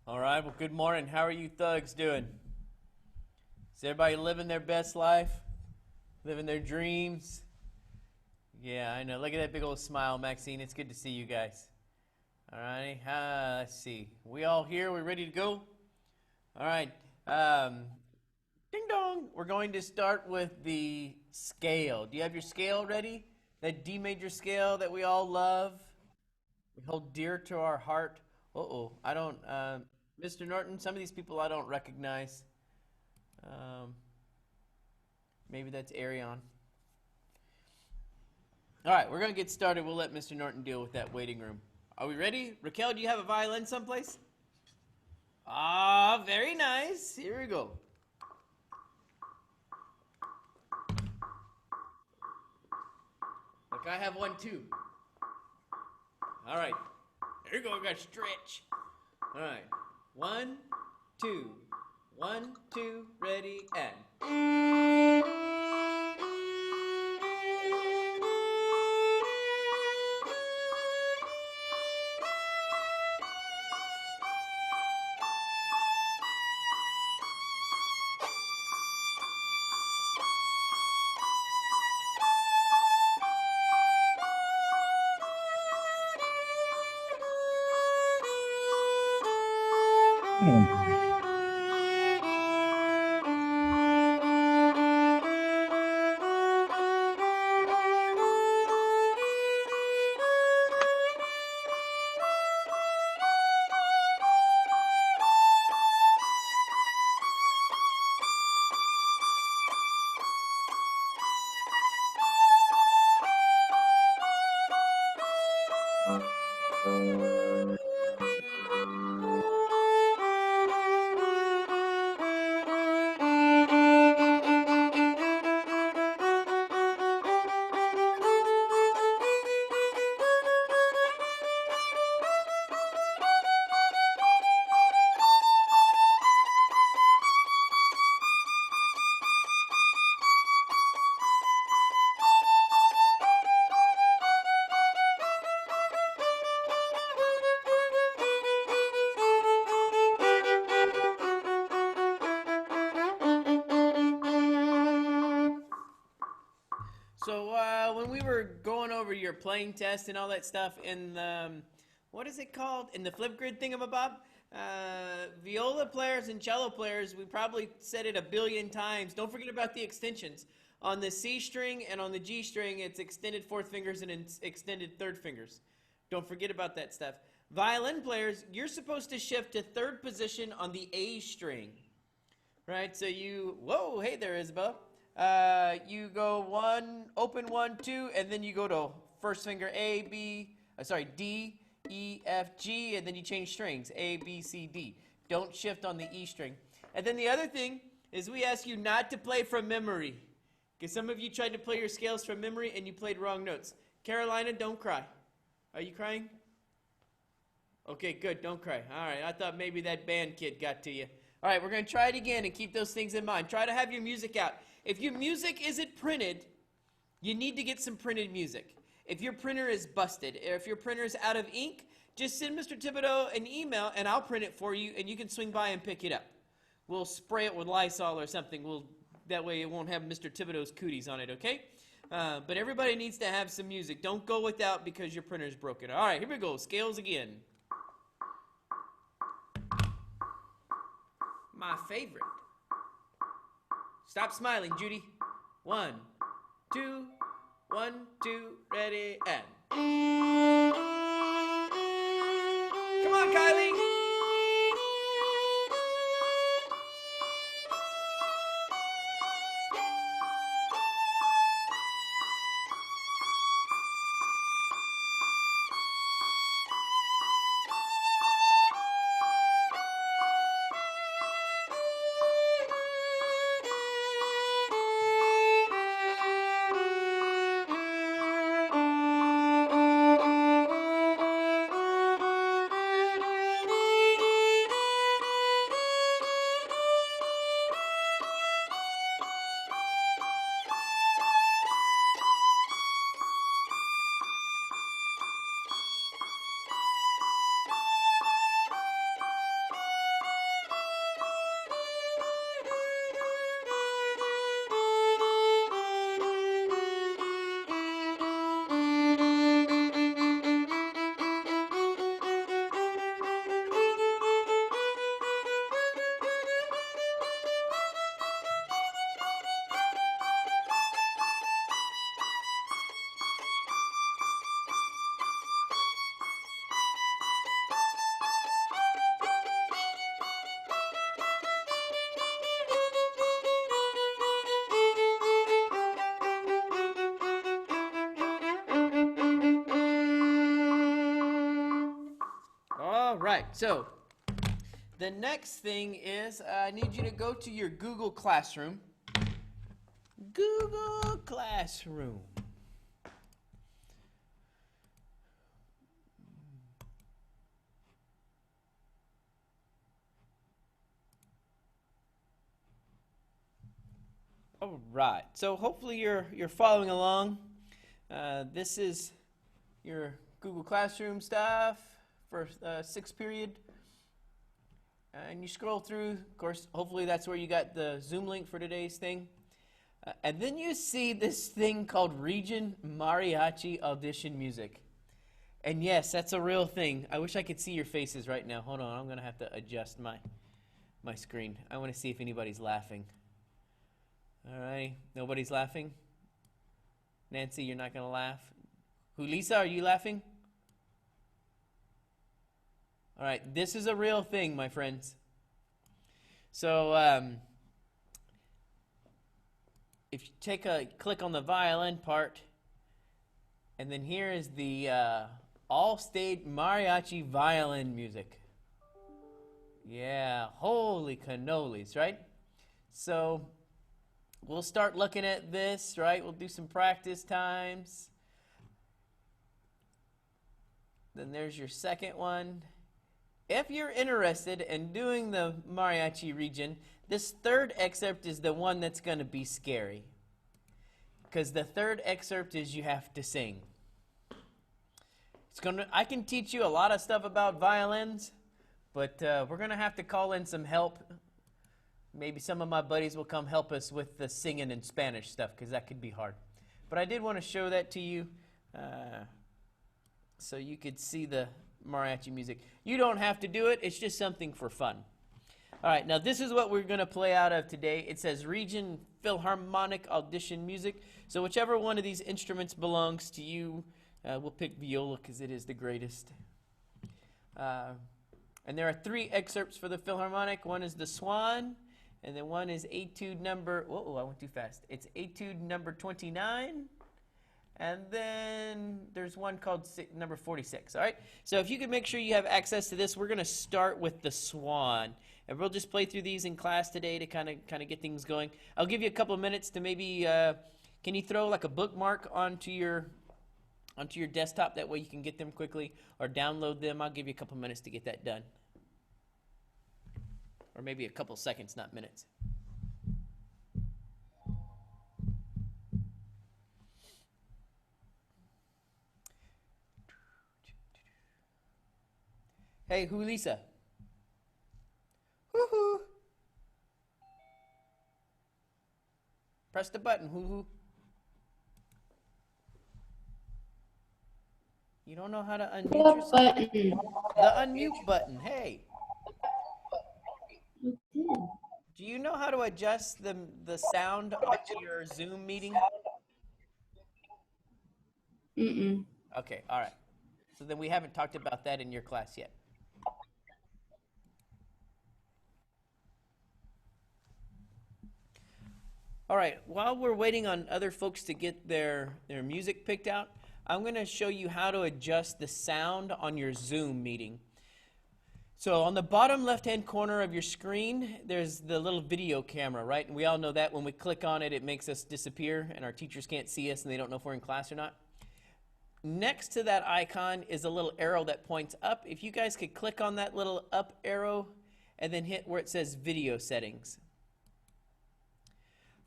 All right, well, good morning. How are you thugs doing? Is everybody living their best life? Living their dreams? Yeah, I know. Look at that big old smile, Maxine. It's good to see you guys. All righty. Let's see. We all here? We ready to go? All right. Ding dong. We're going to start with the scale. Do you have your scale ready? That D major scale that we all love, we hold dear to our heart. Uh-oh. I don't, Mr. Norton, some of these people I don't recognize. Um, Maybe that's Arion. All right, we're going to get started. We'll let Mr. Norton deal with that waiting room. Are we ready? Raquel, do you have a violin someplace? Ah, very nice. Here we go. Look, I have one too. All right. Here we go. We got stretch. All right. 1, 2. 1, 2, ready, and. So when we were going over your playing test and all that stuff in the, what is it called? In the Flipgrid thingamabob? Viola players and cello players, we probably said it a billion times. Don't forget about the extensions. On the C string and on the G string, it's extended fourth fingers and extended third fingers. Don't forget about that stuff. Violin players, you're supposed to shift to third position on the A string. Right, so you, whoa, hey there, Isabel. You go one, open 1, 2, and then you go to first finger A, B, D, E, F, G, and then you change strings, A, B, C, D. Don't shift on the E string. And then the other thing is we ask you not to play from memory. Because some of you tried to play your scales from memory and you played wrong notes. Carolina, don't cry. Are you crying? Okay, good, don't cry. All right, I thought maybe that band kid got to you. All right, we're going to try it again and keep those things in mind. Try to have your music out. If your music isn't printed, you need to get some printed music. If your printer is busted, or if your printer is out of ink, just send Mr. Thibodeau an email and I'll print it for you and you can swing by and pick it up. We'll spray it with Lysol or something. That way it won't have Mr. Thibodeau's cooties on it, okay? But everybody needs to have some music. Don't go without because your printer's broken. All right, here we go. Scales again. My favorite. Stop smiling, Judy. 1, 2, 1, 2, ready, and. Come on, Kylie. right, so the next thing is I need you to go to your Google Classroom. Google Classroom. All right, so hopefully you're following along. This is your Google Classroom stuff for 6th period. And you scroll through, of course, hopefully that's where you got the Zoom link for today's thing. And then you see this thing called Region Mariachi Audition Music. And yes, that's a real thing. I wish I could see your faces right now. Hold on, I'm going to have to adjust my screen. I want to see if anybody's laughing. All right, nobody's laughing? Nancy, you're not going to laugh? Julissa, are you laughing? All right, this is a real thing, my friends. So, if you take a click on the violin part, and then here is the all-state mariachi violin music. Yeah, holy cannolis, right? So, we'll start looking at this, right? We'll do some practice times. Then there's your second one. If you're interested in doing the mariachi region, this third excerpt is the one that's going to be scary. Because the third excerpt is you have to sing. I can teach you a lot of stuff about violins, but we're going to have to call in some help. Maybe some of my buddies will come help us with the singing in Spanish stuff, because that could be hard. But I did want to show that to you so you could see the mariachi music. You don't have to do it. It's just something for fun. All right, now this is what we're going to play out of today. It says Region Philharmonic Audition Music. So whichever one of these instruments belongs to you, we'll pick viola because it is the greatest. And there are 3 excerpts for the Philharmonic. One is the Swan, and then one is Etude number, whoa, I went too fast. It's Etude number 29. And then there's one called number 46, all right? So if you could make sure you have access to this, we're going to start with the Swan. And we'll just play through these in class today to kind of get things going. I'll give you a couple of minutes to maybe, can you throw like a bookmark onto your desktop? That way you can get them quickly, or download them. I'll give you a couple minutes to get that done. Or maybe a couple seconds, not minutes. Hey, Julissa. Hoo-hoo. Press the button, hoo-hoo. You don't know how to unmute yourself? Button. The unmute button, hey. Okay. Do you know how to adjust the sound on your Zoom meeting? Mm-mm. Okay, all right. So then we haven't talked about that in your class yet. All right, while we're waiting on other folks to get their music picked out, I'm going to show you how to adjust the sound on your Zoom meeting. So on the bottom left-hand corner of your screen, there's the little video camera, right? And we all know that when we click on it, it makes us disappear, and our teachers can't see us, and they don't know if we're in class or not. Next to that icon is a little arrow that points up. If you guys could click on that little up arrow and then hit where it says Video Settings.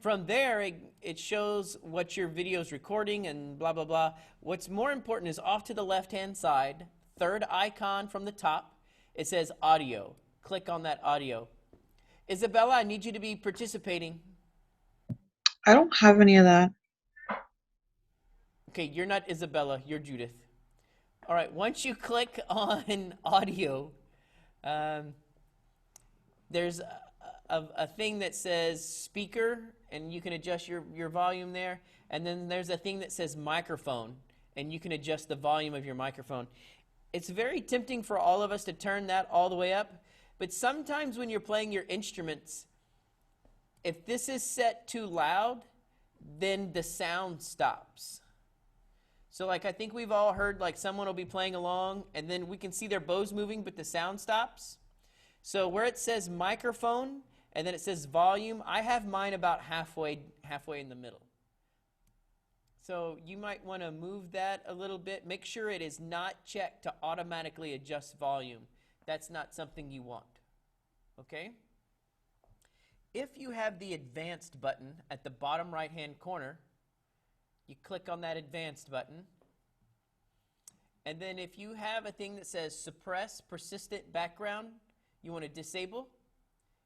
From there, it shows what your video is recording and blah, blah, blah. What's more important is off to the left-hand side, third icon from the top, it says Audio. Click on that audio. Isabella, I need you to be participating. I don't have any of that. Okay, you're not Isabella, you're Judith. All right, once you click on audio, there's a thing that says speaker, and you can adjust your volume there. And then there's a thing that says microphone, and you can adjust the volume of your microphone. It's very tempting for all of us to turn that all the way up, but sometimes when you're playing your instruments, if this is set too loud, then the sound stops. So like I think we've all heard like someone will be playing along and then we can see their bows moving but the sound stops. So where it says microphone and then it says volume, I have mine about halfway in the middle. So you might want to move that a little bit. Make sure it is not checked to automatically adjust volume. That's not something you want. Okay? If you have the advanced button at the bottom right hand corner, you click on that advanced button. And then if you have a thing that says suppress persistent background, you want to disable.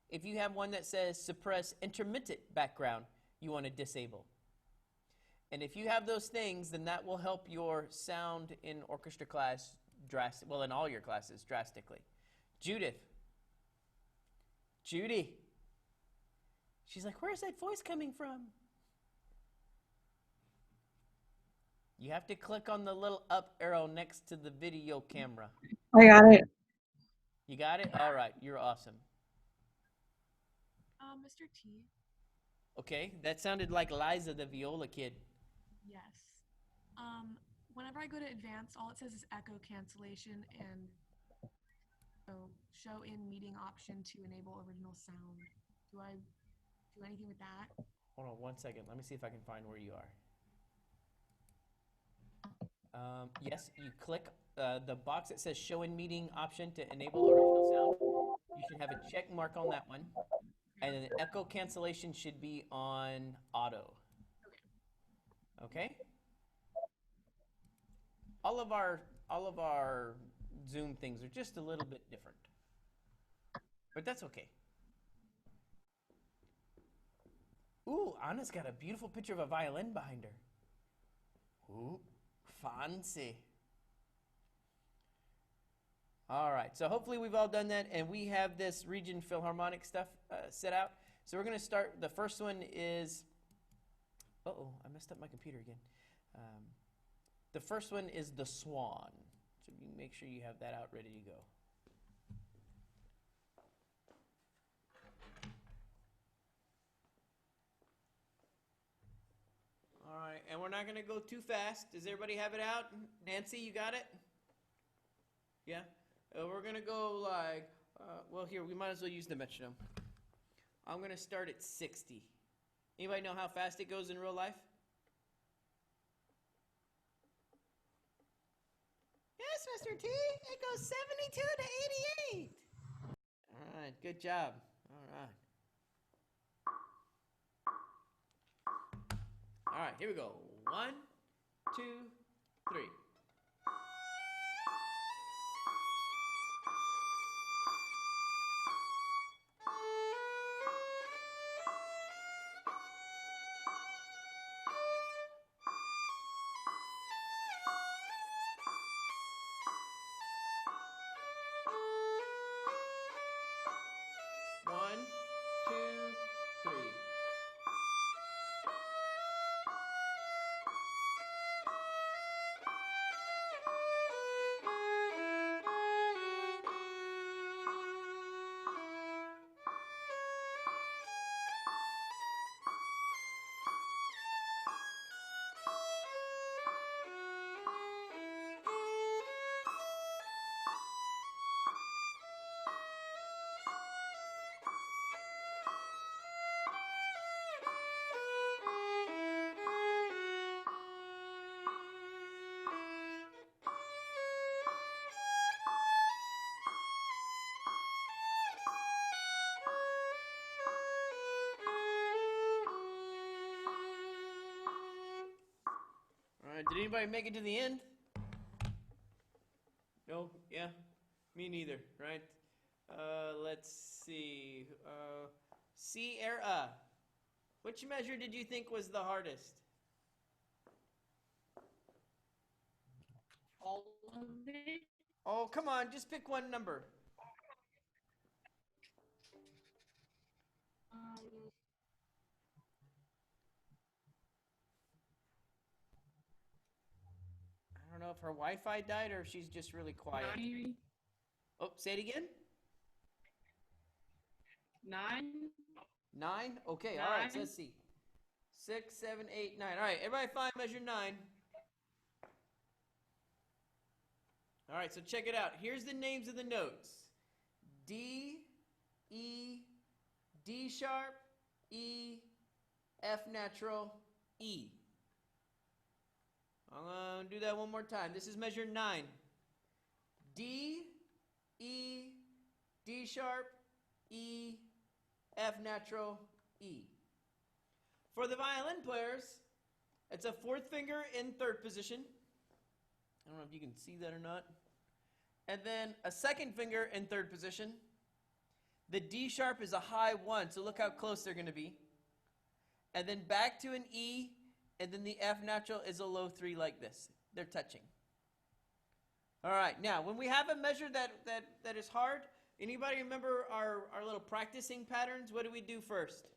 If you have one that says suppress intermittent background, you want to disable. And if you have those things, then that will help your sound in orchestra class well, in all your classes drastically. Judith. Judy. She's like, where's that voice coming from? You have to click on the little up arrow next to the video camera. I got it. You got it? All right, you're awesome. Mr. T. Okay, that sounded like Liza, the viola kid. Yes. Whenever I go to advanced, all it says is echo cancellation and show in meeting option to enable original sound. Do I do anything with that? Hold on 1 second. Let me see if I can find where you are. Yes, you click the box that says show in meeting option to enable original sound. You should have a check mark on that one. And then the echo cancellation should be on auto. Okay? All of our Zoom things are just a little bit different. But that's okay. Ooh, Anna's got a beautiful picture of a violin behind her. Ooh, fancy. All right, so hopefully we've all done that, and we have this Region Philharmonic stuff set out. So we're going to start. The first one is, uh-oh, I messed up my computer again. The first one is The Swan. So you make sure you have that out ready to go. All right, and we're not going to go too fast. Does everybody have it out? Nancy, you got it? Yeah? We're going to go like, well, here, we might as well use the metronome. I'm going to start at 60. Anybody know how fast it goes in real life? Yes, Mr. T. It goes 72 to 88. All right, good job. All right. All right, here we go. 1, 2, 3. One, two, three. All right, did anybody make it to the end? No? Yeah? Me neither, right? Let's see. Sierra. Which measure did you think was the hardest? All of it. Oh, come on, just pick one number. I don't know if her Wi-Fi died or if she's just really quiet. 9. Oh, say it again. 9. 9? Okay, all right, so 9. let's see. 6, 7, 8, 9. All right, everybody find measure 9. All right, so check it out. Here's the names of the notes. D, E, D sharp, E, F natural, E. I'm going to do that one more time. This is measure 9. D, E, D sharp, E, F natural, E. For the violin players, it's a 4th finger in 3rd position. I don't know if you can see that or not. And then a 2nd finger in 3rd position. The D sharp is a high 1, so look how close they're going to be. And then back to an E, and then the F natural is a low 3 like this. They're touching. All right, now when we have a measure that is hard, anybody remember our little practicing patterns? What do we do first?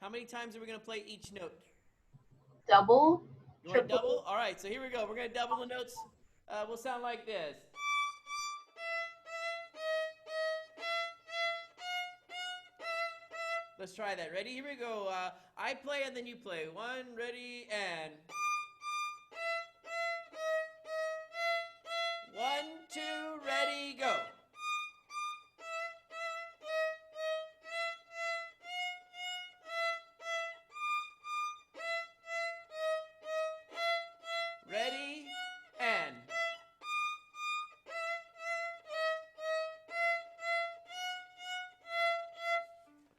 How many times are we going to play each note? Double. You want to double? All right, so here we go. We're going to double the notes. We'll sound like this. Let's try that. Ready? Here we go. I play and then you play. 1, ready, and 1, 2, ready, go. Ready, and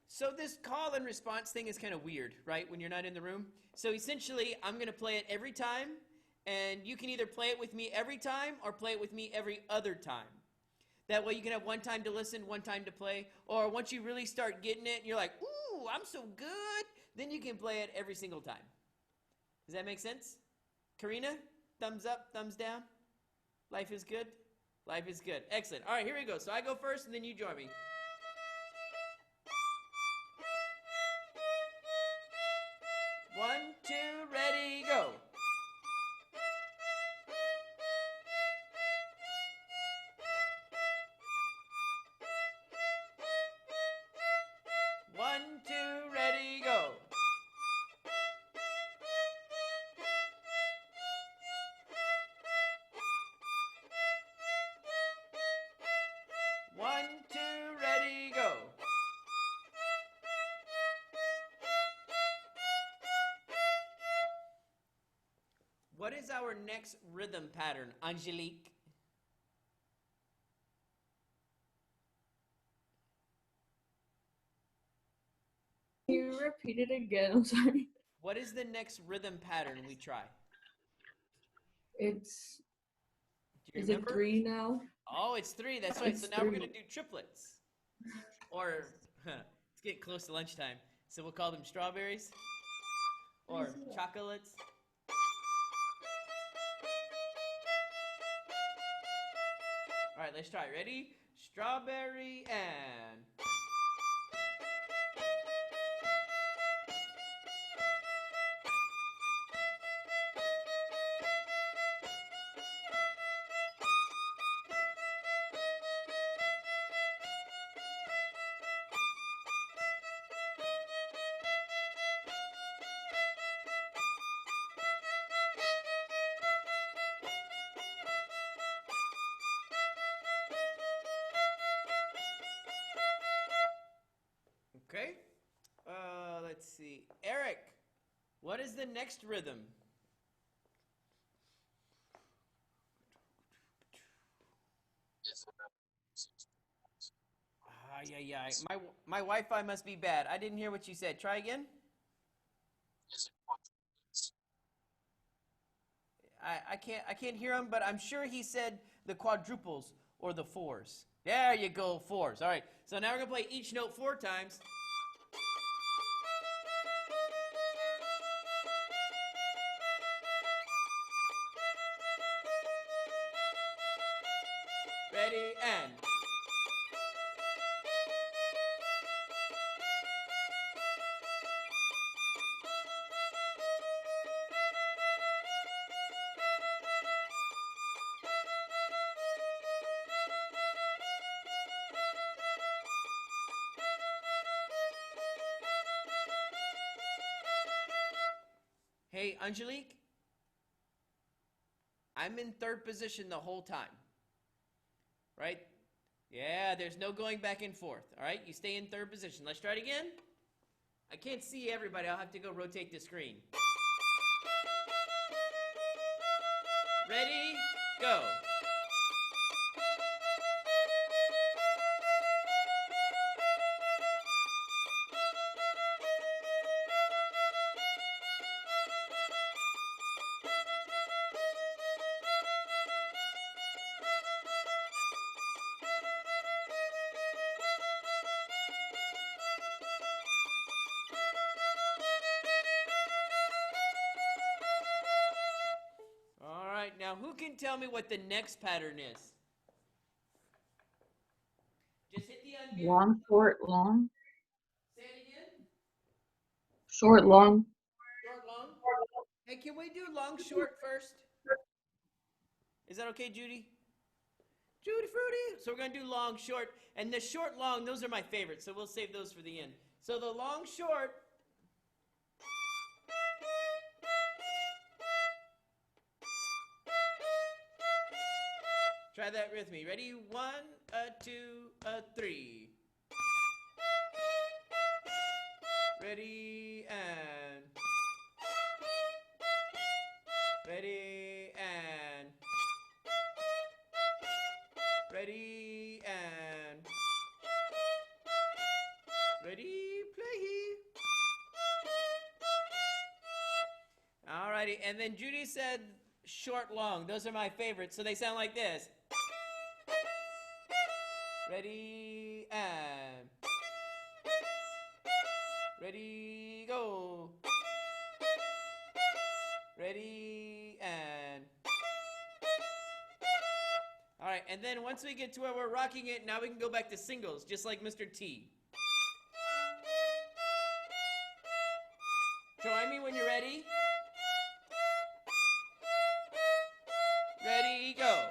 so this call and response thing is kind of weird, right? When you're not in the room. So essentially, I'm going to play it every time, and you can either play it with me every time or play it with me every other time. That way you can have one time to listen, one time to play, or once you really start getting it and you're like, ooh, I'm so good, then you can play it every single time. Does that make sense? Karina, thumbs up, thumbs down. Life is good? Life is good. Excellent. All right, here we go. So I go first, and then you join me. One, two, ready, go. One, two, ready, go. One, two, ready, go. What is our next rhythm pattern, Angelique? Can you repeat it again? I'm sorry. What is the next rhythm pattern we try? It's Do you is remember? it 3 now? Oh, it's 3. That's right. It's So now we're 3. going to do triplets. Or, it's getting close to lunchtime. So we'll call them strawberries. Or chocolates. All right, let's try. Ready? Strawberry and... Okay. Let's see. Eric, what is the next rhythm? Yeah. My Wi-Fi must be bad. I didn't hear what you said. Try again. I can't hear him, but I'm sure he said the quadruples or the 4s. There you go, 4s. All right. So now we're gonna play each note 4 times. Ready, and... Hey, Angelique, I'm in 3rd position the whole time. Yeah, there's no going back and forth. All right, you stay in third position. Let's try it again. I can't see everybody. I'll have to go rotate the screen. Ready, go. All right, now who can tell me what the next pattern is? Just hit the unmute. Long, short, long. Say it again. Short, long. Short, long. Hey, can we do long, short first? Is that okay, Judy? Judy Fruity. So we're going to do long, short. And the short, long, those are my favorites. So we'll save those for the end. So the long, short. Try that with me. Ready? 1, 2, 3. Ready, and. Ready, and. Ready, and. Ready, play. Alrighty, and then Judy said short, long. Those are my favorites, so they sound like this. Ready, and. Ready, go. Ready, and. All right, and then once we get to where we're rocking it, now we can go back to singles, just like Mr. T. Join me when you're ready. Ready, go.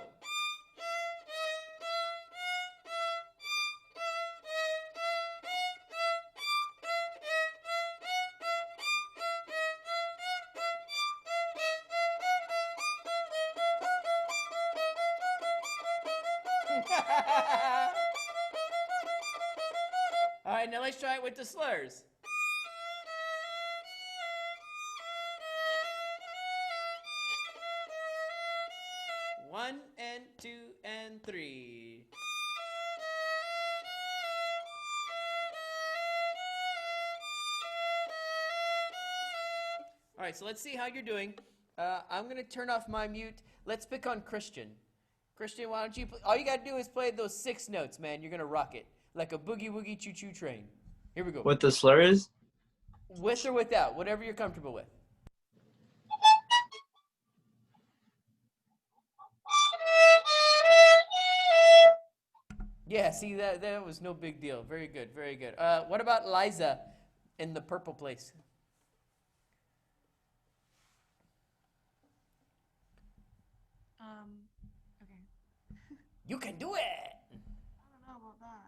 All right, now let's try it with the slurs. One and 2 and 3. All right, so let's see how you're doing. I'm going to turn off my mute. Let's pick on Christian. Christian, why don't you play? All you got to do is play those 6 notes, man. You're going to rock it like a boogie woogie choo choo train. Here we go. What the slurs? With or without, whatever you're comfortable with. Yeah, see, that was no big deal. Very good, very good. What about Liza in the purple place? Okay. You can do it! I don't know about that.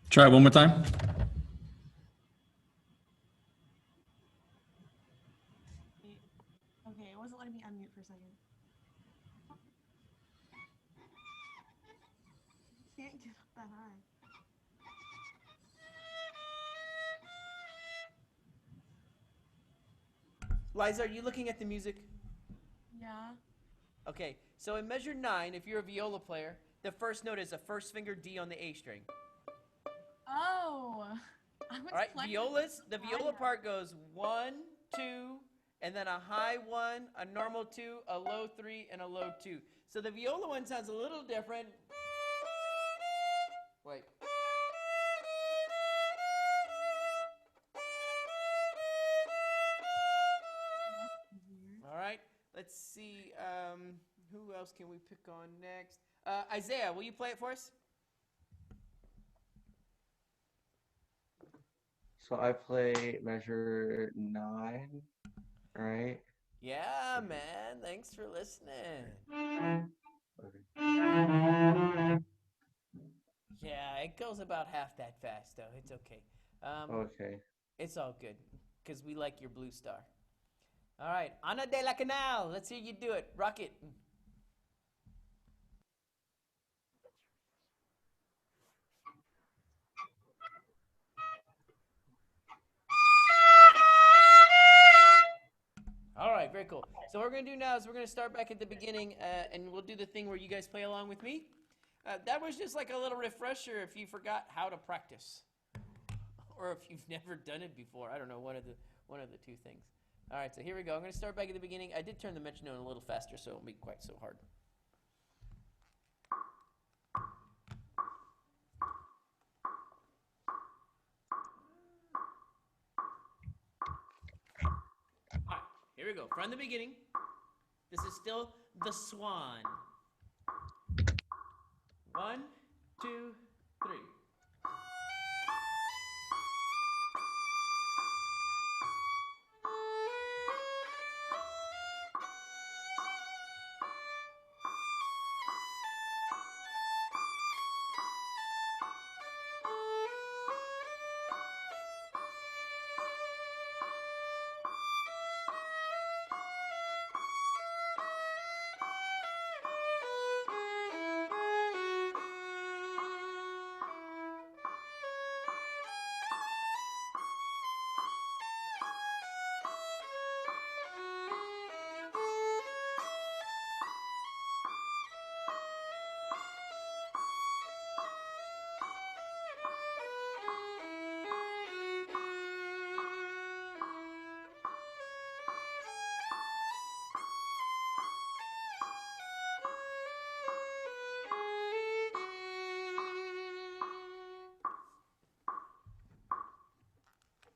Try it one more time. Okay, it wasn't letting me unmute for a second. Can't get up that high. Liza, are you looking at the music? Yeah. Okay, so in measure 9, if you're a viola player, the first note is a first finger D on the A string. Oh. I was All right, playing violas, the with viola Liza. part goes 1, 2, and then a high 1, a normal 2, a low 3, and a low 2. So the viola one sounds a little different. Wait. All right, let's see. Who else can we pick on next? Isaiah, will you play it for us? So I play measure 9, right? Yeah, man. Thanks for listening. Okay. it goes about half that fast, though. It's okay. Okay. It's all good, because we like your blue star. All right, Ana de la Canal. Let's hear you do it. Rock it. All right, very cool. So what we're going to do now is we're going to start back at the beginning, and we'll do the thing where you guys play along with me. That was just like a little refresher if you forgot how to practice, or if you've never done it before. I don't know, one of the two things. All right, so here we go. I'm going to start back at the beginning. I did turn the metronome a little faster, so it won't be quite so hard. All right, here we go. From the beginning. This is still the Swan. 1, 2, 3.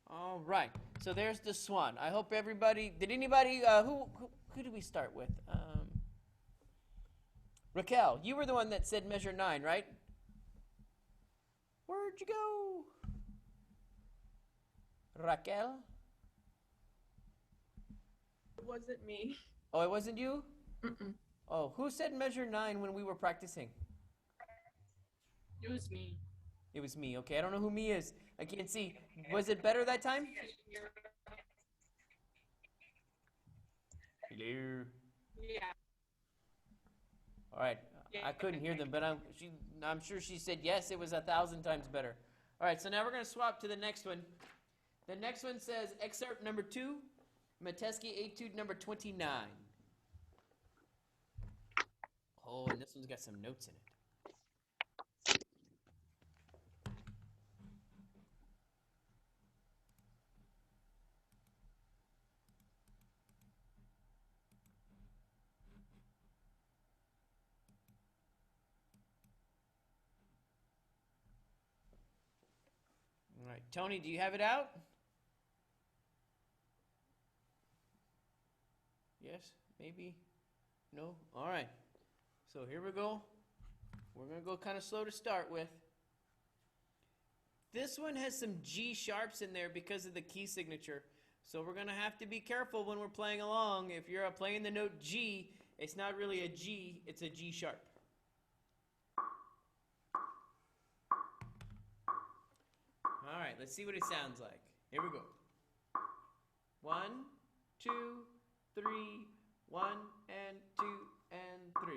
All right. So there's the Swan. I hope everybody. Did anybody? Who did we start with? Raquel, you were the one that said measure 9, right? Where'd you go? Raquel? It wasn't me. Oh, it wasn't you? Mm-mm. Oh, who said measure 9 when we were practicing? It was me. It was me. Okay, I don't know who me is. I can't see. Was it better that time? Hello. Yeah. All right. I couldn't hear them, but I'm sure she said yes. It was 1,000 times better. All right. So now we're going to swap to the next one. The next one says excerpt number 2, Metesky Etude number 29. Oh, and this one's got some notes in it. All right, Tony, do you have it out? Yes, maybe, no? All right, so here we go. We're going to go kind of slow to start with. This one has some G sharps in there because of the key signature. So we're going to have to be careful when we're playing along. If you're playing the note G, it's not really a G, it's a G sharp. All right, let's see what it sounds like. Here we go. 1, 2, 3, 1, and 2, and 3.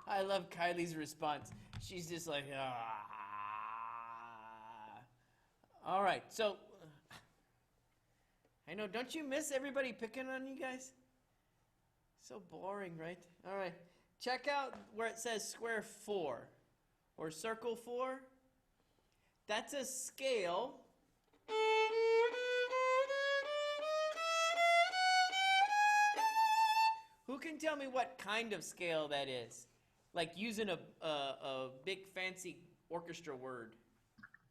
I love Kylie's response. She's just like, ah. All right, so I know, don't you miss everybody picking on you guys? So boring, right? All right, check out where it says square 4 or circle 4. That's a scale. Who can tell me what kind of scale that is? Like using a big fancy orchestra word.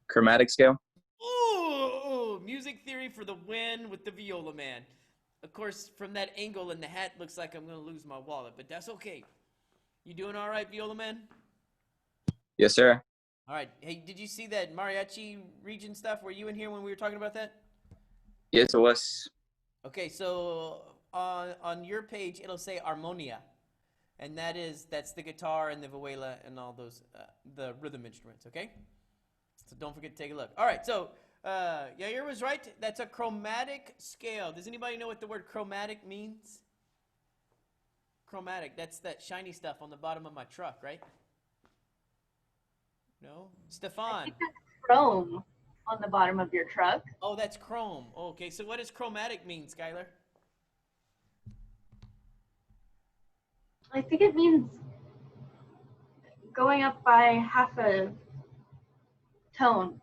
Chromatic scale. Ooh, music theory for the win with the Viola Man. Of course, from that angle in the hat, looks like I'm going to lose my wallet, but that's okay. You doing all right, Viola Man? Yes, sir. All right. Hey, did you see that mariachi region stuff? Were you in here when we were talking about that? Yes, it was. Okay, so on your page, it'll say Armonia. And that's the guitar and the vihuela and all those, the rhythm instruments, okay? So don't forget to take a look. All right, so Yair was right. That's a chromatic scale. Does anybody know what the word chromatic means? Chromatic, that's that shiny stuff on the bottom of my truck, right? No? Stefan. Chrome on the bottom of your truck. Oh, that's chrome. Okay, so what does chromatic mean, Skylar? I think it means going up by half a tone.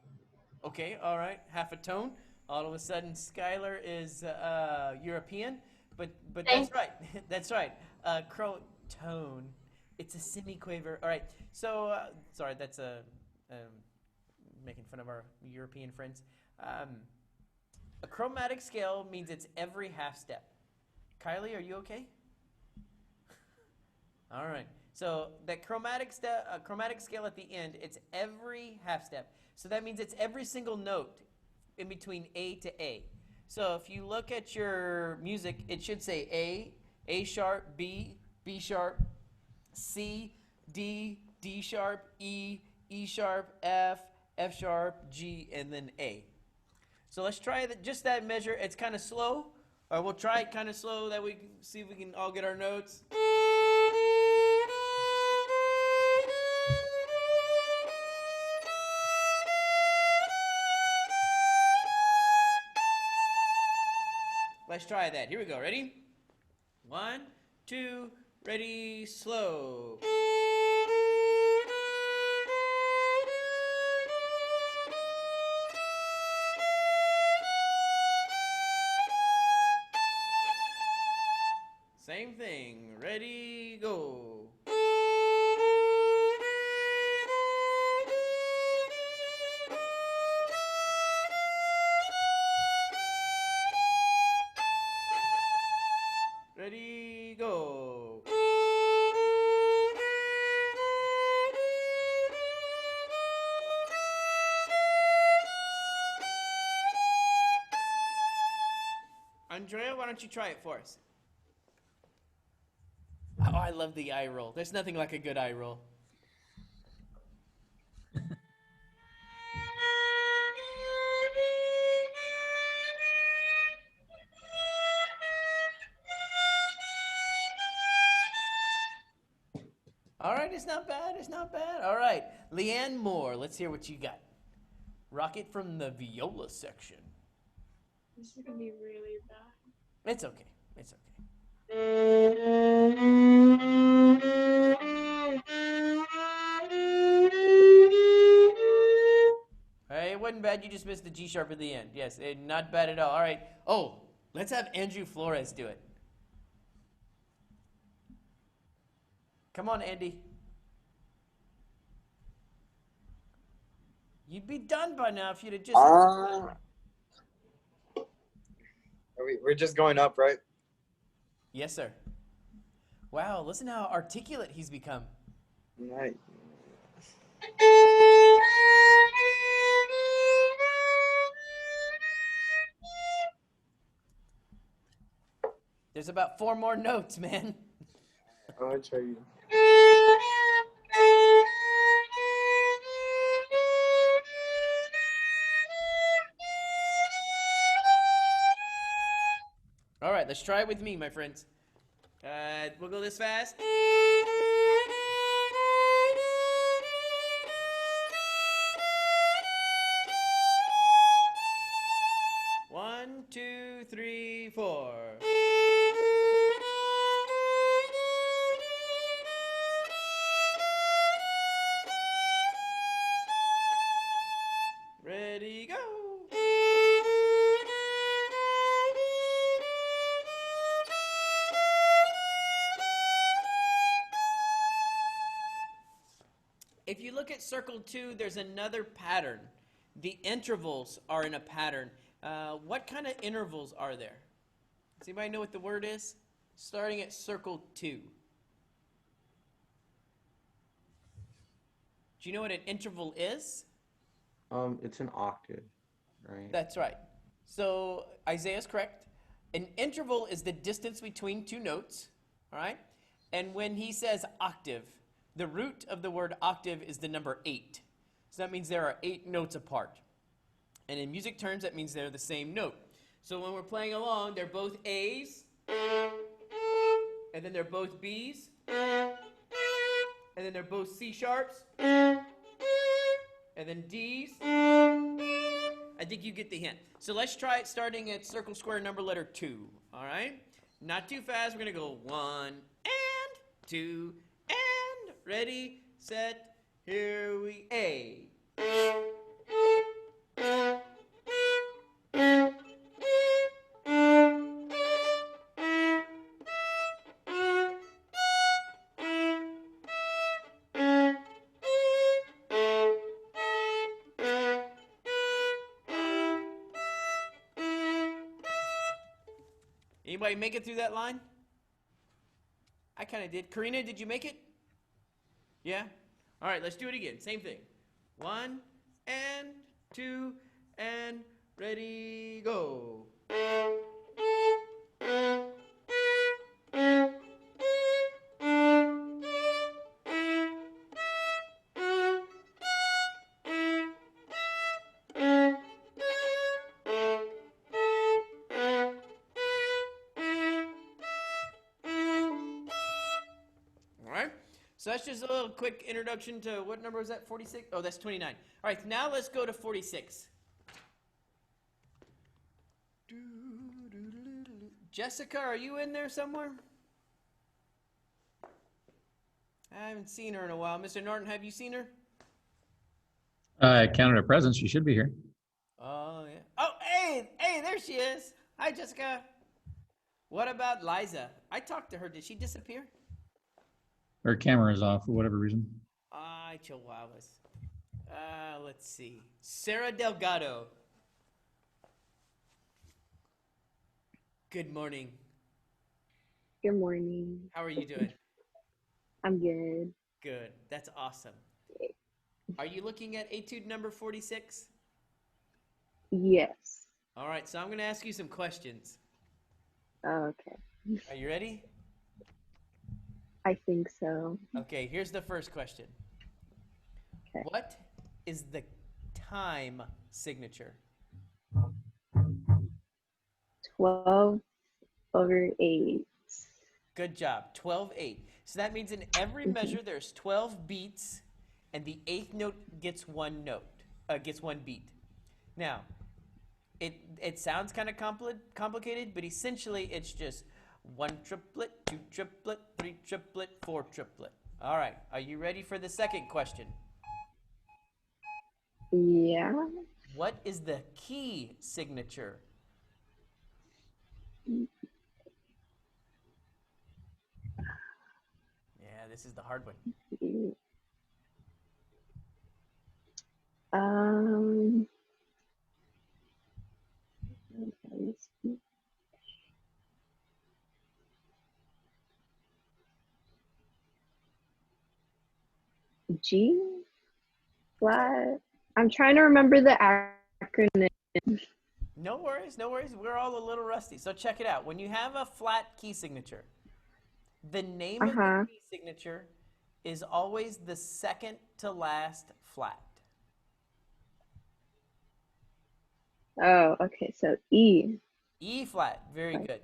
Okay, all right, half a tone. All of a sudden, Skylar is European, but that's Thanks. right. That's right. Tone. It's a semiquaver. All right. So sorry, that's making fun of our European friends. A chromatic scale means it's every half step. Kylie, are you okay? All right. So that chromatic scale at the end, it's every half step. So that means it's every single note in between A to A. So if you look at your music, it should say A sharp, B sharp, C, D sharp, E sharp, F sharp, G, and then A. So let's try just that measure. It's kind of slow. Or we'll try it kind of slow that we can see if we can all get our notes. Let's try that. Here we go. Ready? 1, 2, ready, slow. Same thing. Ready, go. Ready, go. Andrea, why don't you try it for us? Oh, I love the eye roll. There's nothing like a good eye roll. All right, it's not bad. It's not bad. All right, Leanne Moore, let's hear what you got. Rocket from the viola section. This is gonna be really bad. It's okay. It's okay. Hey, it wasn't bad. You just missed the G sharp at the end. Yes, not bad at all. All right. Oh, let's have Andrew Flores do it. Come on, Andy. You'd be done by now if you'd have just. We're just going up, right? Yes, sir. Wow, listen how articulate he's become. Right. There's about 4 more notes, man. I'll try you. All right, let's try it with me, my friends. We'll go this fast. if you look at circle 2, there's another pattern. The intervals are in a pattern. What kind of intervals are there? Does anybody know what the word is? Starting at circle 2. Do you know what an interval is? It's an octave, right? That's right. So Isaiah's correct. An interval is the distance between two notes, all right? And when he says octave, the root of the word octave is the number 8. So that means there are 8 notes apart. And in music terms, that means they're the same note. So when we're playing along, they're both A's, and then they're both B's, and then they're both C sharps, and then D's. I think you get the hint. So let's try it starting at circle square number letter 2. All right? Not too fast. We're going to go 1 and 2 and ready, set, here we A. Anybody make it through that line? I kind of did. Karina, did you make it? Yeah? All right, let's do it again. Same thing. 1 and 2 and ready, go. So that's just a little quick introduction to what number was that? 46? Oh, that's 29. All right, now let's go to 46. Jessica, are you in there somewhere? I haven't seen her in a while. Mr. Norton, have you seen her? I counted her presence. She should be here. Oh, yeah. Oh, hey, there she is. Hi, Jessica. What about Liza? I talked to her. Did she disappear? Her camera is off for whatever reason. Ay, chihuahuas. Let's see. Sarah Delgado. Good morning. Good morning. How are you doing? I'm good. Good. That's awesome. Are you looking at etude number 46? Yes. All right, so I'm going to ask you some questions. Okay. Are you ready? I think so. Okay, here's the first question. Okay. What is the time signature? 12/8. Good job. 12/8. So that means in every measure there's 12 beats, and the 8th note gets one beat. Now, it sounds kind of complicated, but essentially it's just 1 triplet, 2 triplet, 3 triplet, 4 triplet. All right. Are you ready for the second question? Yeah. What is the key signature? Yeah, this is the hard one. G flat. I'm trying to remember the acronym. No worries, no worries. We're all a little rusty. So check it out. When you have a flat key signature, the name of the key signature is always the second to last flat. Oh, okay. So E. E flat. Very good.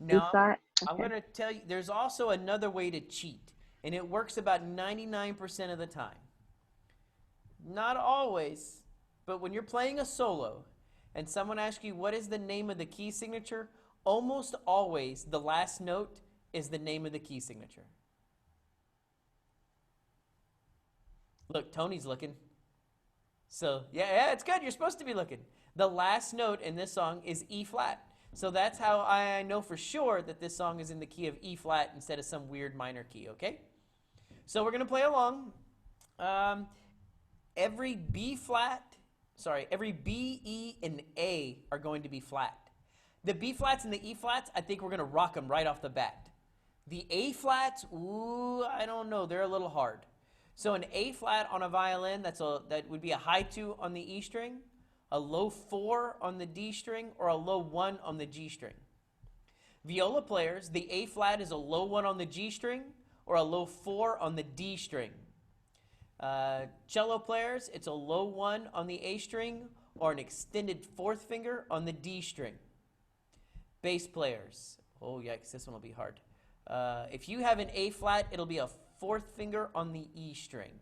E Now, flat. I'm going to tell you, there's also another way to cheat, and it works about 99% of the time. Not always, but when you're playing a solo and someone asks you what is the name of the key signature, almost always the last note is the name of the key signature. Look, Tony's looking. So, yeah, it's good. You're supposed to be looking. The last note in this song is E flat. So that's how I know for sure that this song is in the key of E flat instead of some weird minor key, okay? So we're going to play along. Every B flat, every B, E, and A are going to be flat. The B flats and the E flats, I think we're going to rock them right off the bat. The A flats, ooh, I don't know. They're a little hard. So an A flat on a violin, that would be a high 2 on the E string, a low 4 on the D string, or a low 1 on the G string. Viola players, the A flat is a low 1 on the G string or a low 4 on the D string. Cello players, it's a low 1 on the A string or an extended 4th finger on the D string. Bass players, oh yikes, this one will be hard. If you have an A flat, it'll be a 4th finger on the E string.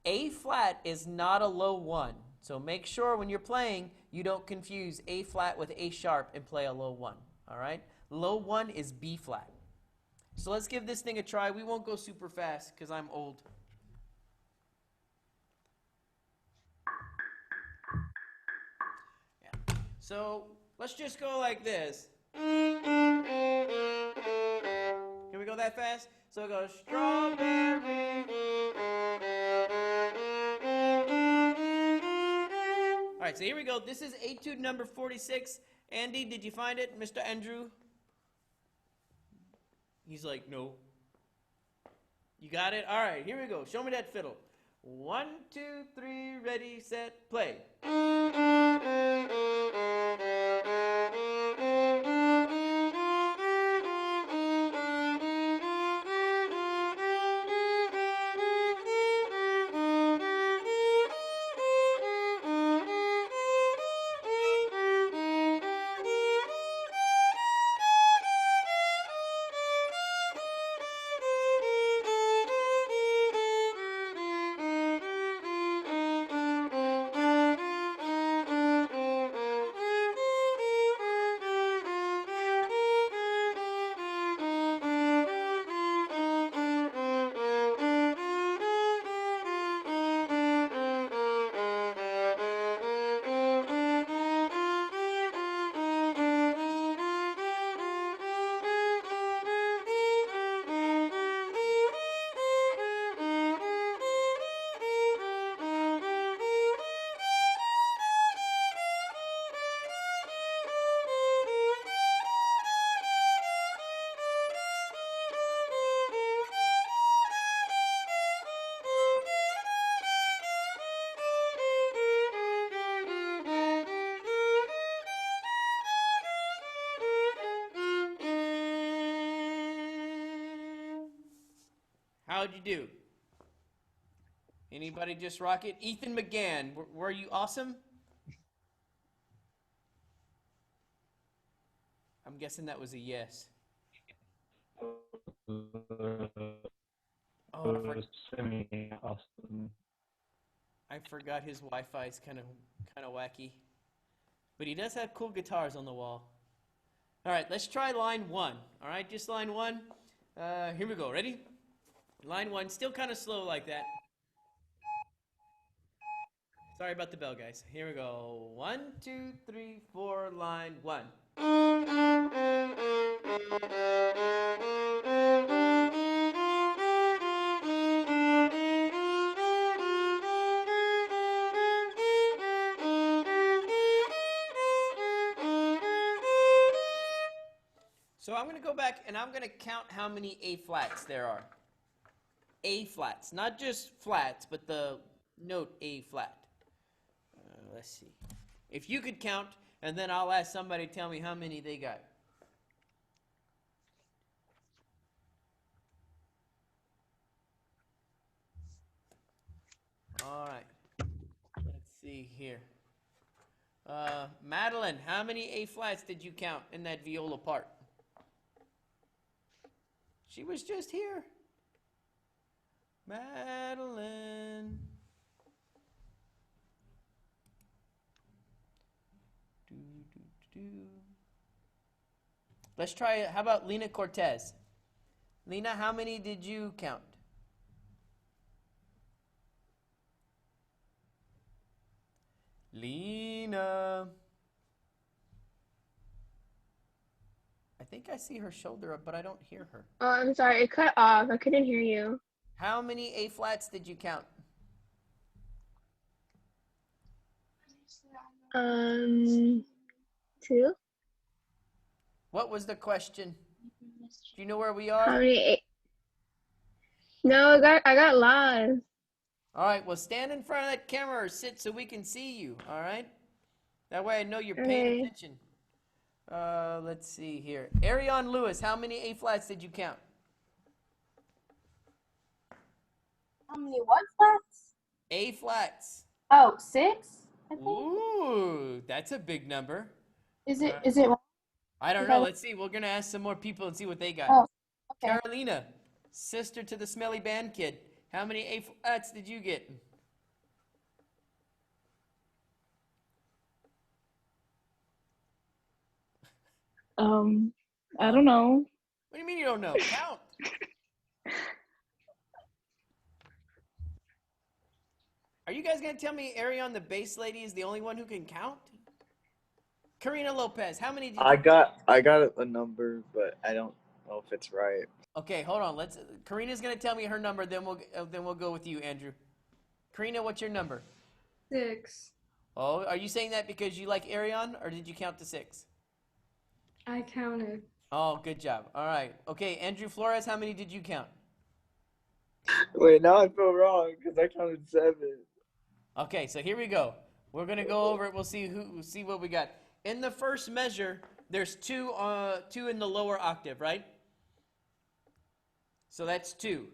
A flat is not a low 1, so make sure when you're playing you don't confuse A flat with A sharp and play a low 1. All right, low 1 is B flat. So let's give this thing a try. We won't go super fast because I'm old. Yeah. So let's just go like this. Can we go that fast? So it goes strawberry. All right, so here we go. This is etude number 46. Andy, did you find it, Mr. Andrew? He's like, no. You got it? All right, here we go. Show me that fiddle. 1, 2, 3, ready, set, play. How'd you do? Anybody just rock it? Ethan McGann, were you awesome? I'm guessing that was a yes. Oh, I forgot his Wi-Fi is kind of wacky, but he does have cool guitars on the wall. All right, let's try line 1. All right, just line 1. Here we go. Ready? Line 1, still kind of slow like that. Sorry about the bell, guys. Here we go. 1, 2, 3, 4, line 1. So I'm going to go back and I'm going to count how many A flats there are. A flats, not just flats, but the note A flat. Let's see. If you could count, and then I'll ask somebody to tell me how many they got. All right. Let's see here. Madeline, how many A flats did you count in that viola part? She was just here. Madeline. Let's try it. How about Lena Cortez? Lena, how many did you count? Lena. I think I see her shoulder up, but I don't hear her. Oh, I'm sorry. It cut off. I couldn't hear you. How many A flats did you count? Two. What was the question? Do you know where we How are? many? No, I got lost. All right, well, stand in front of that camera or sit so we can see you, all right? That way I know you're paying Okay. attention. Let's see here. Arion Lewis, how many A flats did you count? How many what flats? A flats. Oh, 6? I think. Ooh, that's a big number. Is it? Is it? I don't Is know. that- Let's see. We're going to ask some more people and see what they got. Oh, okay. Carolina, sister to the smelly band kid, how many A flats did you get? I don't know. What do you mean you don't know? Count. Are you guys going to tell me Arion, the bass lady, is the only one who can count? Karina Lopez, how many did you I got a number, but I don't know if it's right. Okay, hold on. Karina's going to tell me her number, then we'll go with you, Andrew. Karina, what's your number? 6. Oh, are you saying that because you like Arion, or did you count to 6? I counted. Oh, good job. All right. Okay, Andrew Flores, how many did you count? Wait, now I feel wrong because I counted 7. Okay, so here we go. We're gonna go over it. We'll see what we got. In the first measure, there's two in the lower octave, right? So that's 2.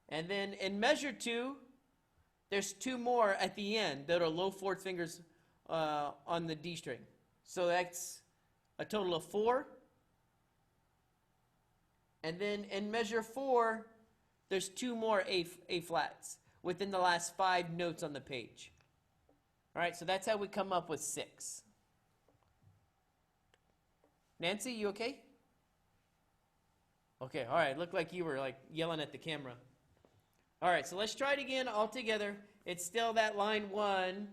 And then in measure 2, there's 2 more at the end that are low fourth fingers on the D string. So that's a total of 4. And then in measure 4, there's 2 more A flats within the last 5 notes on the page. All right, so that's how we come up with 6. Nancy, you okay? Okay, all right. Looked like you were like yelling at the camera. All right, so let's try it again all together. It's still that line 1.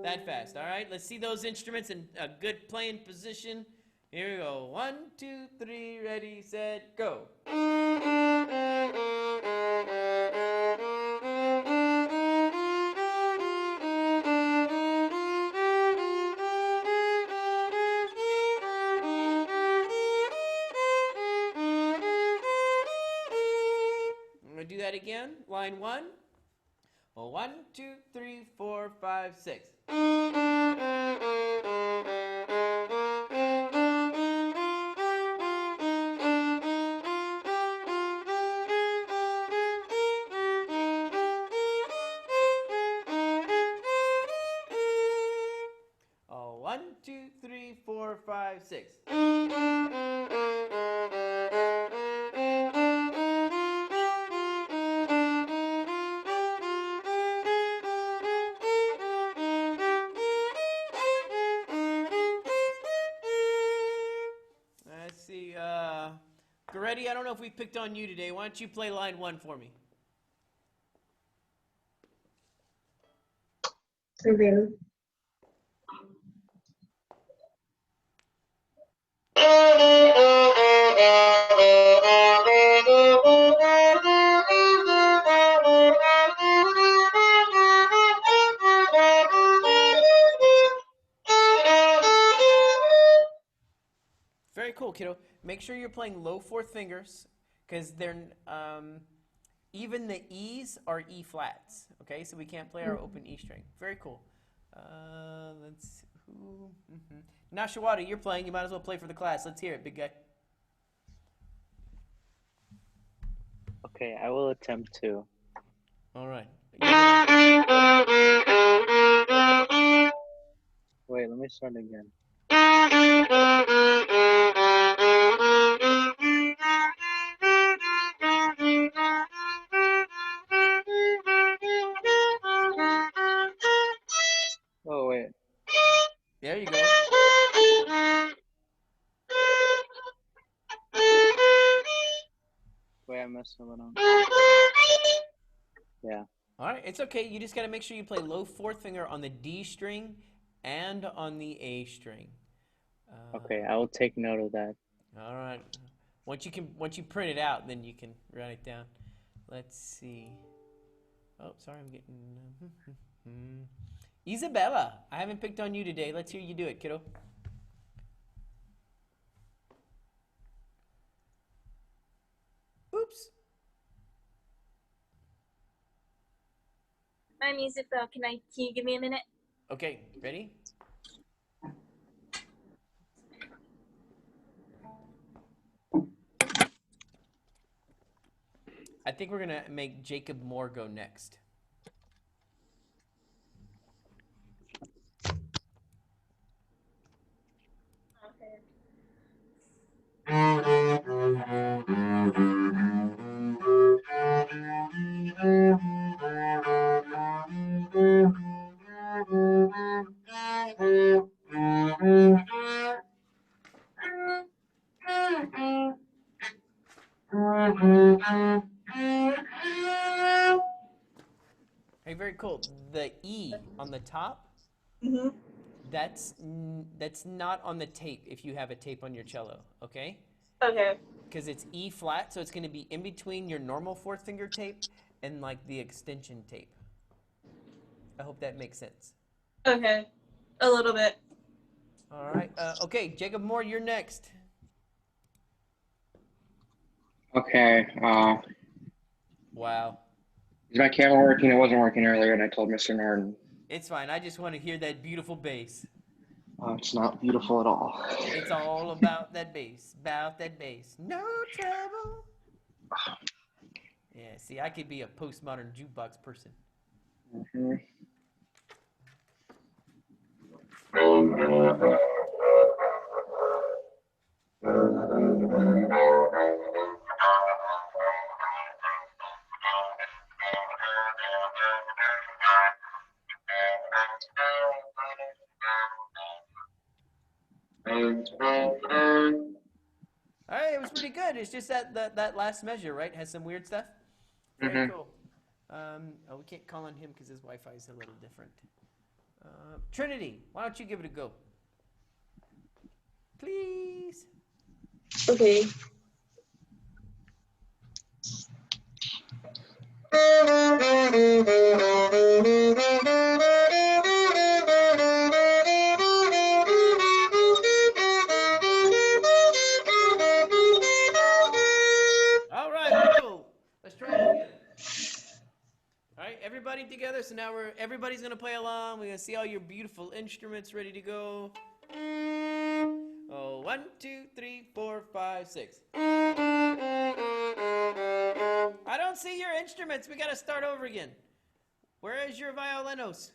That fast, all right? Let's see those instruments in a good playing position. Here we go. 1, 2, 3, ready, set, go. I'm going to do that again. Line 1. 1, 2, 3, 4, 5, 6. Oh, 1, 2, 3, 4, 5, 6. Let's see. Goretti, I don't know if we picked on you today. Why don't you play line 1 for me? Okay. Very cool, kiddo. Make sure you're playing low fourth fingers because they're even the E's are E flats. Okay, so we can't play our open E string. Very cool. Let's who. Nashawada, you're playing. You might as well play for the class. Let's hear it, big guy. Okay, I will attempt to. All right. Wait, let me start again. Oh, wait. There you go. Wait, I messed up on. Yeah. All right, it's okay. You just got to make sure you play low fourth finger on the D string and on the A string. Okay, I will take note of that. All right. Once you print it out, then you can write it down. Let's see. Oh, sorry, I'm getting. Isabella, I haven't picked on you today. Let's hear you do it, kiddo. Oops. I'm Isabel. Can you give me a minute? Okay, ready? I think we're gonna make Jacob Moore go next. Hey, very cool. The E on the top, that's not on the tape if you have a tape on your cello, okay? Okay. Because it's E flat, so it's going to be in between your normal fourth finger tape and like the extension tape. I hope that makes sense. Okay. A little bit. All right. Okay, Jacob Moore, you're next. Okay. Wow. Is my camera working? It wasn't working earlier, and I told Mr. Norton. It's fine. I just want to hear that beautiful bass. It's not beautiful at all. It's all about that bass. About that bass. No trouble. Yeah, see, I could be a postmodern jukebox person. All right, it was pretty good. It's just that last measure, right, has some weird stuff. Very cool. We can't call on him because his Wi-Fi is a little different. Trinity, why don't you give it a go? Please. Okay. All right, very cool. Let's try it together. All right, everybody together. So now everybody's gonna play along. We're gonna see all your beautiful instruments ready to go. Oh, 1, 2, 3, 4, 5, 6. I don't see your instruments. We gotta start over again. Where is your violinos?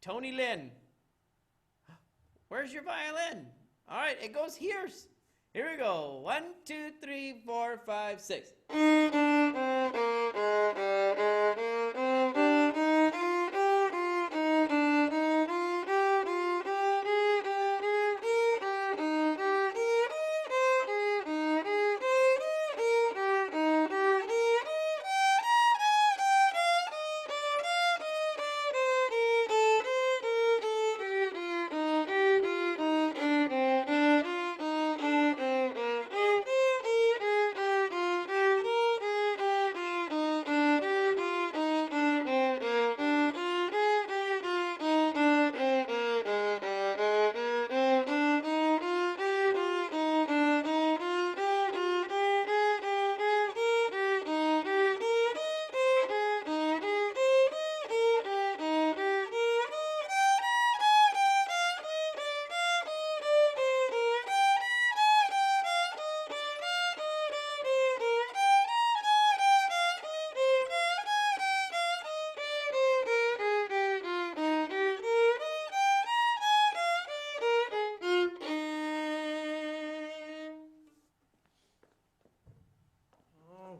Tony Lynn. Where's your violin? All right, it goes here. Here we go. 1, 2, 3, 4, 5, 6.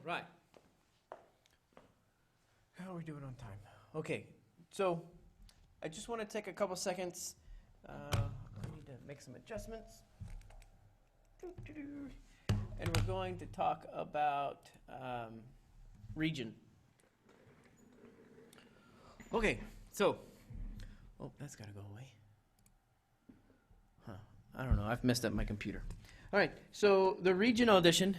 Right. How are we doing on time? Okay, so I just want to take a couple seconds. I need to make some adjustments. And we're going to talk about region. Okay, so, oh, that's got to go away. Huh, I don't know, I've messed up my computer. All right, so the region audition,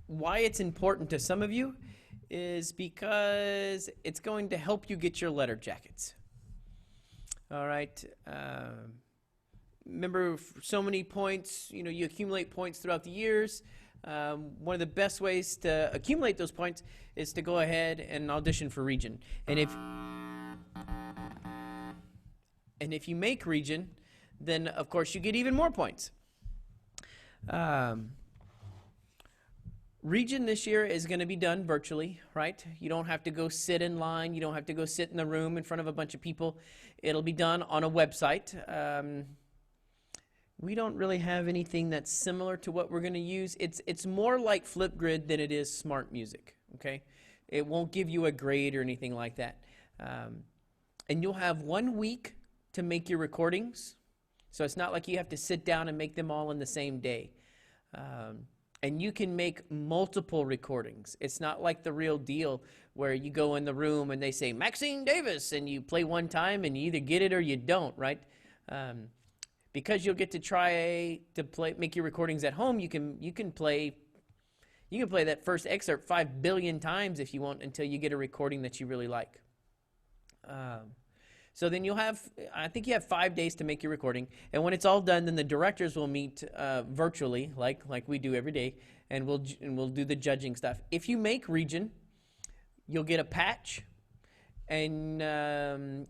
why it's important to some of you is because it's going to help you get your letter jackets. All right. Remember, so many points, you know, you accumulate points throughout the years. One of the best ways to accumulate those points is to go ahead and audition for region. And if you make region, then of course you get even more points. Region this year is going to be done virtually, right? You don't have to go sit in line. You don't have to go sit in the room in front of a bunch of people. It'll be done on a website. We don't really have anything that's similar to what we're going to use. It's more like Flipgrid than it is Smart Music, okay? It won't give you a grade or anything like that. And you'll have 1 week to make your recordings. So it's not like you have to sit down and make them all in the same day. And you can make multiple recordings. It's not like The Real Deal where you go in the room and they say, Maxine Davis, and you play one time and you either get it or you don't, right? Because you'll get to try to make your recordings at home, you can play that first excerpt 5 billion times if you want until you get a recording that you really like. So then I think you have 5 days to make your recording, and when it's all done, then the directors will meet virtually, like we do every day, and we'll do the judging stuff. If you make region, you'll get a patch, and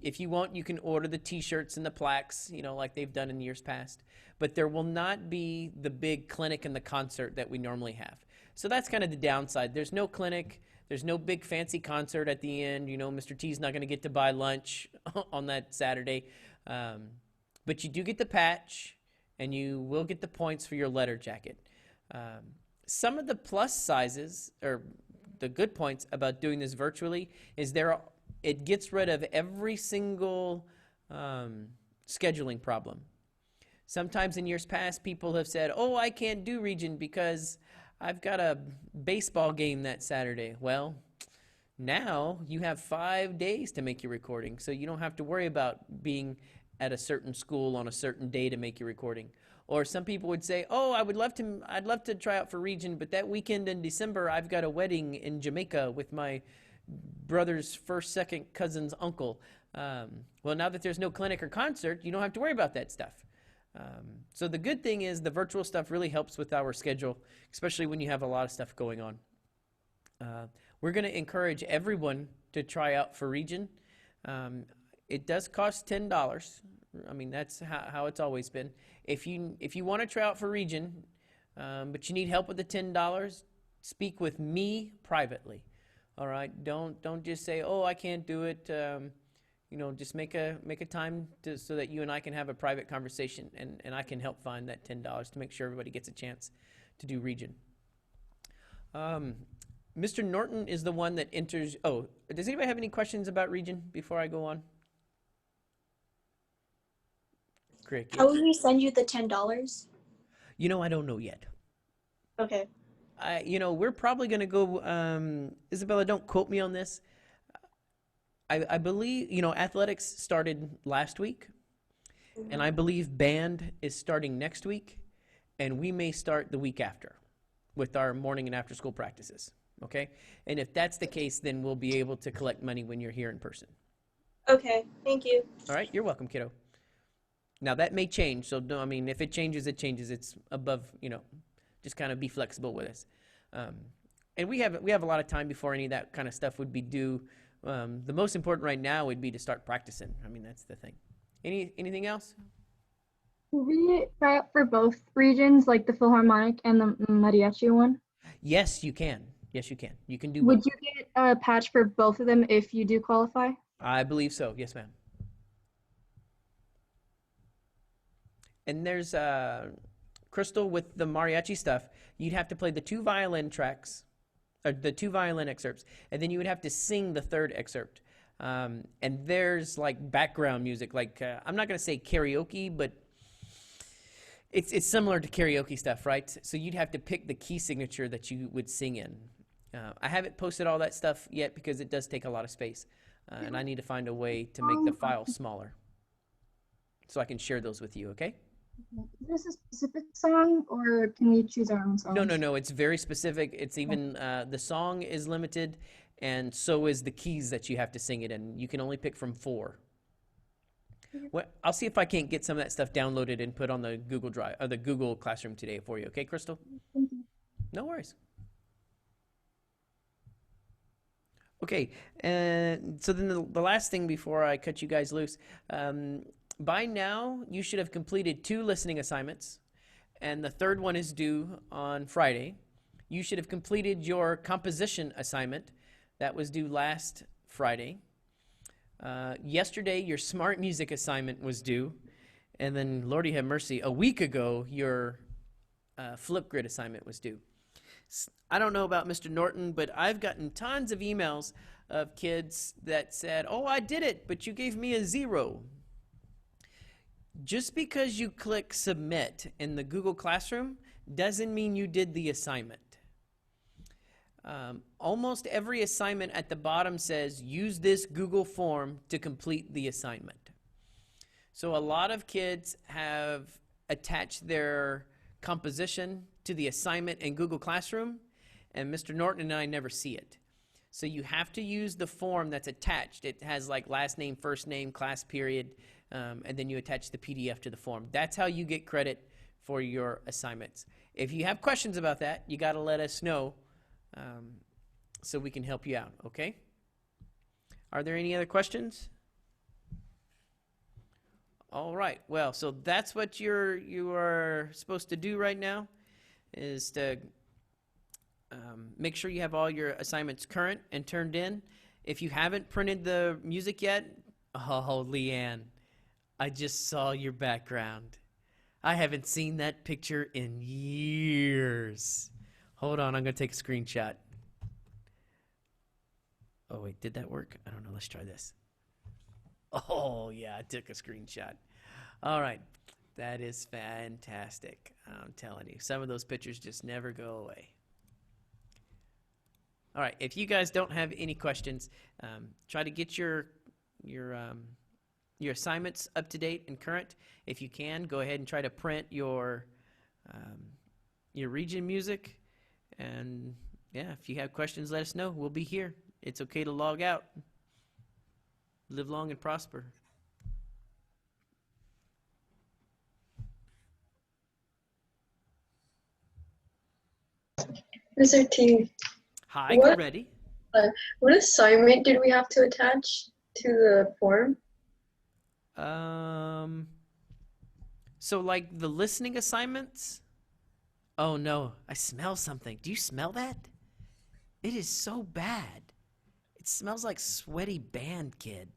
if you want, you can order the T-shirts and the plaques, you know, like they've done in years past. But there will not be the big clinic and the concert that we normally have. So that's kind of the downside. There's no clinic. There's no big fancy concert at the end. You know, Mr. T's not going to get to buy lunch on that Saturday. But you do get the patch, and you will get the points for your letter jacket. Some of the plus sizes, or the good points about doing this virtually, is it gets rid of every single scheduling problem. Sometimes in years past, people have said, oh, I can't do region because I've got a baseball game that Saturday. Well, now you have 5 days to make your recording, so you don't have to worry about being at a certain school on a certain day to make your recording. Or some people would say, oh, I'd love to try out for region, but that weekend in December, I've got a wedding in Jamaica with my brother's first, second cousin's uncle. Well, now that there's no clinic or concert, you don't have to worry about that stuff. So the good thing is the virtual stuff really helps with our schedule, especially when you have a lot of stuff going on. We're going to encourage everyone to try out for region. It does cost $10. I mean, that's how it's always been. If you want to try out for region, but you need help with the $10, speak with me privately. All right, don't just say, oh, I can't do it. You know, just make a time so that you and I can have a private conversation, and I can help find that $10 to make sure everybody gets a chance to do region. Mr. Norton is the one that enters. Oh, does anybody have any questions about region before I go on? Cricket. How will we send you the $10? You know, I don't know yet. Okay. You know, we're probably going to go, Isabella, don't quote me on this. I believe, you know, athletics started last week, and I believe band is starting next week, and we may start the week after with our morning and after school practices, okay? And if that's the case, then we'll be able to collect money when you're here in person. Okay, thank you. All right, you're welcome, kiddo. Now, that may change, so, I mean, if it changes, it changes. It's above, you know, just kind of be flexible with us. And we have a lot of time before any of that kind of stuff would be due. The most important right now would be to start practicing. I mean, that's the thing. Anything else? Will we try out for both regions, like the Philharmonic and the Mariachi one? Yes, you can. Yes, you can. You can do Would both. you get a patch for both of them if you do qualify? I believe so. Yes, ma'am. And there's Crystal with the mariachi stuff. You'd have to play the 2 violin tracks, or the 2 violin excerpts, and then you would have to sing the 3rd excerpt. And there's like background music, like I'm not going to say karaoke, but it's similar to karaoke stuff, right? So you'd have to pick the key signature that you would sing in. I haven't posted all that stuff yet because it does take a lot of space, and I need to find a way to make the file smaller so I can share those with you, okay? Is this a specific song or can we choose our own songs? No. It's very specific. It's even the song is limited, and so is the keys that you have to sing it in. You can only pick from 4. Well, I'll see if I can't get some of that stuff downloaded and put on the Google Drive or the Google Classroom today for you. Okay, Crystal? Thank you. No worries. Okay, and so then the last thing before I cut you guys loose, by now you should have completed 2 listening assignments, and the third one is due on Friday. You should have completed your composition assignment. That was due last Friday. Yesterday, your smart music assignment was due, and then, Lordy have mercy, a week ago, your Flipgrid assignment was due. I don't know about Mr. Norton, but I've gotten tons of emails of kids that said, oh, I did it, but you gave me a 0. Just because you click submit in the Google Classroom doesn't mean you did the assignment. Almost every assignment at the bottom says use this Google form to complete the assignment. So a lot of kids have attached their composition to the assignment in Google Classroom, and Mr. Norton and I never see it. So you have to use the form that's attached. It has like last name, first name, class period, and then you attach the PDF to the form. That's how you get credit for your assignments. If you have questions about that, you got to let us know so we can help you out, okay? Are there any other questions? All right, well, so that's what you are supposed to do right now, is to make sure you have all your assignments current and turned in. If you haven't printed the music yet, oh, Leanne, I just saw your background. I haven't seen that picture in years. Hold on, I'm going to take a screenshot. Oh, wait, did that work? I don't know. Let's try this. Oh, yeah, I took a screenshot. All right, that is fantastic. I'm telling you, some of those pictures just never go away. All right, if you guys don't have any questions, try to get your assignments up to date and current. If you can, go ahead and try to print your region music. And yeah, if you have questions, let us know. We'll be here. It's okay to log out. Live long and prosper. Mr. T. Hi, get ready. What assignment did we have to attach to the form? So like the listening assignments? Oh no, I smell something. Do you smell that? It is so bad. It smells like sweaty band kid.